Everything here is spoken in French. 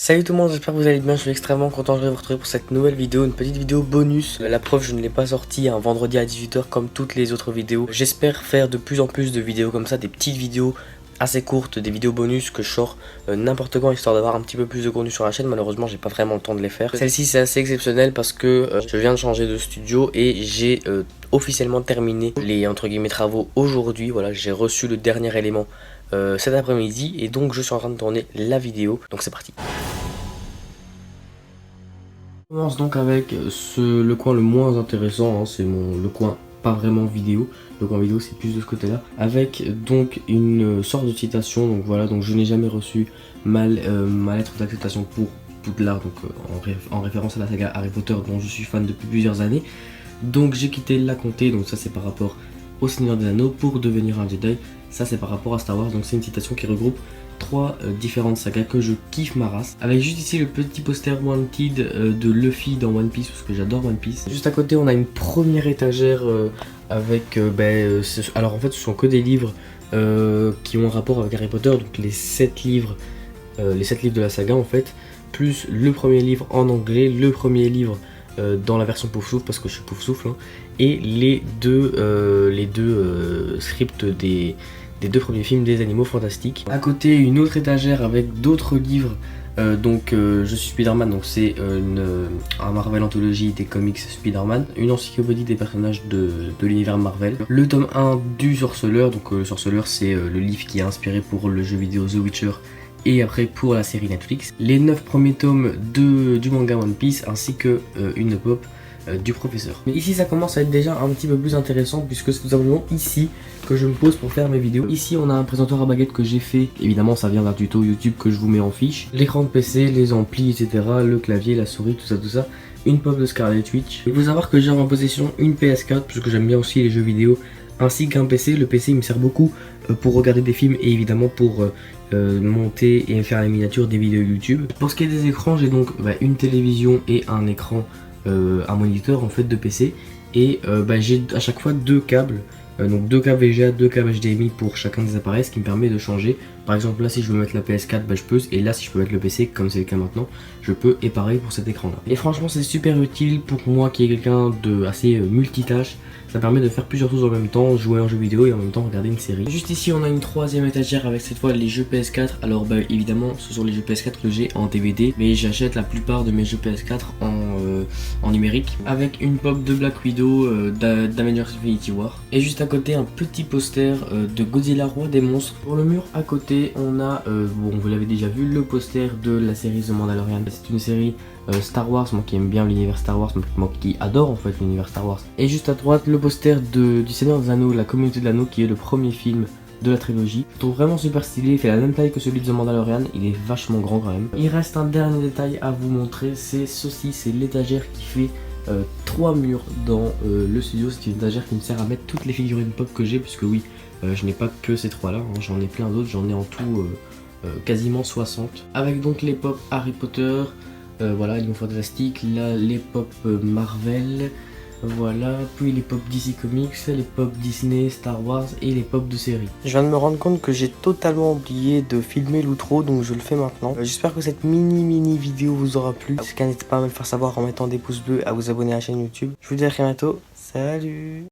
Salut tout le monde, j'espère que vous allez bien, je suis extrêmement content de vous retrouver pour cette nouvelle vidéo, une petite vidéo bonus. La preuve, je ne l'ai pas sortie un vendredi à 18 h comme toutes les autres vidéos. J'espère faire de plus en plus de vidéos comme ça, des petites vidéos assez courtes, des vidéos bonus que je sors n'importe quand, histoire d'avoir un petit peu plus de contenu sur la chaîne. Malheureusement, j'ai pas vraiment le temps de les faire. Celle-ci, c'est assez exceptionnel parce que je viens de changer de studio et j'ai officiellement terminé les entre guillemets travaux aujourd'hui. Voilà, j'ai reçu le dernier élément cet après-midi et donc je suis en train de tourner la vidéo. Donc c'est parti. On commence donc avec le coin le moins intéressant, hein, c'est le coin pas vraiment vidéo. Le coin vidéo c'est plus de ce côté là, avec donc une sorte de citation. Donc voilà, donc je n'ai jamais reçu ma lettre d'acceptation pour Poudlard, donc en référence à la saga Harry Potter dont je suis fan depuis plusieurs années. Donc j'ai quitté la comté, donc ça c'est par rapport au Seigneur des Anneaux pour devenir un Jedi. Ça c'est par rapport à Star Wars, donc c'est une citation qui regroupe trois différentes sagas que je kiffe ma race. Avec juste ici le petit poster Wanted de Luffy dans One Piece, parce que j'adore One Piece. Juste à côté on a une première étagère avec alors en fait ce sont que des livres qui ont un rapport avec Harry Potter, donc les 7 livres de la saga en fait, plus le premier livre en anglais, le premier livre dans la version Pouf Souffle parce que je suis Pouf Souffle, hein, et les deux scripts des deux premiers films des Animaux Fantastiques. À côté une autre étagère avec d'autres livres, je suis Spider-Man, donc c'est un Marvel anthologie des comics Spider-Man, une encyclopédie des personnages de l'univers Marvel, le tome 1 du Sorceleur, donc le Sorceleur c'est le livre qui a inspiré pour le jeu vidéo The Witcher et après pour la série Netflix, les 9 premiers tomes du manga One Piece ainsi que une pop du professeur. Mais ici ça commence à être déjà un petit peu plus intéressant puisque c'est tout simplement ici que je me pose pour faire mes vidéos. Ici on a un présentoir à baguette que j'ai fait, évidemment ça vient d'un tuto YouTube que je vous mets en fiche. L'écran de PC, les amplis, etc, le clavier, la souris, tout ça. Une pop de Scarlet Witch. Il faut savoir que j'ai en possession une PS4 puisque j'aime bien aussi les jeux vidéo, ainsi qu'un PC. Le PC il me sert beaucoup pour regarder des films et évidemment pour monter et faire la miniature des vidéos YouTube. Pour ce qui est des écrans, j'ai donc une télévision et un écran, un moniteur en fait de PC, et j'ai à chaque fois deux câbles, donc deux câbles VGA, deux câbles HDMI pour chacun des appareils, ce qui me permet de changer. Par exemple là si je veux mettre la PS4 je peux, et là si je peux mettre le PC comme c'est le cas maintenant je peux, et pareil pour cet écran là. Et franchement c'est super utile pour moi qui est quelqu'un de assez multitâche. Ça permet de faire plusieurs choses en même temps, jouer à un jeu vidéo et en même temps regarder une série. Juste ici on a une troisième étagère avec cette fois les jeux PS4. Alors évidemment ce sont les jeux PS4 que j'ai en DVD, mais j'achète la plupart de mes jeux PS4 en numérique. Avec une pop de Black Widow, d'Avengers Infinity War. Et juste à côté un petit poster de Godzilla Roi des Monstres. Pour le mur à côté on a, vous l'avez déjà vu, le poster de la série The Mandalorian. C'est une série Star Wars, moi qui aime bien l'univers Star Wars, moi qui adore en fait l'univers Star Wars. Et juste à droite le poster du Seigneur des Anneaux, la communauté de l'anneau, qui est le premier film de la trilogie. Je trouve vraiment super stylé, il fait la même taille que celui de The Mandalorian, il est vachement grand quand même. Il reste un dernier détail à vous montrer, c'est ceci, c'est l'étagère qui fait 3 murs dans le studio. C'est une étagère qui me sert à mettre toutes les figurines pop que j'ai, puisque oui, je n'ai pas que ces trois là, hein, j'en ai plein d'autres, j'en ai en tout quasiment 60. Avec donc les pop Harry Potter, voilà, Animaux Fantastiques, là les pop Marvel, voilà, puis les pop DC Comics, les pop Disney, Star Wars et les pop de série. Je viens de me rendre compte que j'ai totalement oublié de filmer l'outro, donc je le fais maintenant. J'espère que cette mini vidéo vous aura plu. En tout cas, n'hésitez pas à me le faire savoir en mettant des pouces bleus, à vous abonner à la chaîne YouTube. Je vous dis à très bientôt, salut!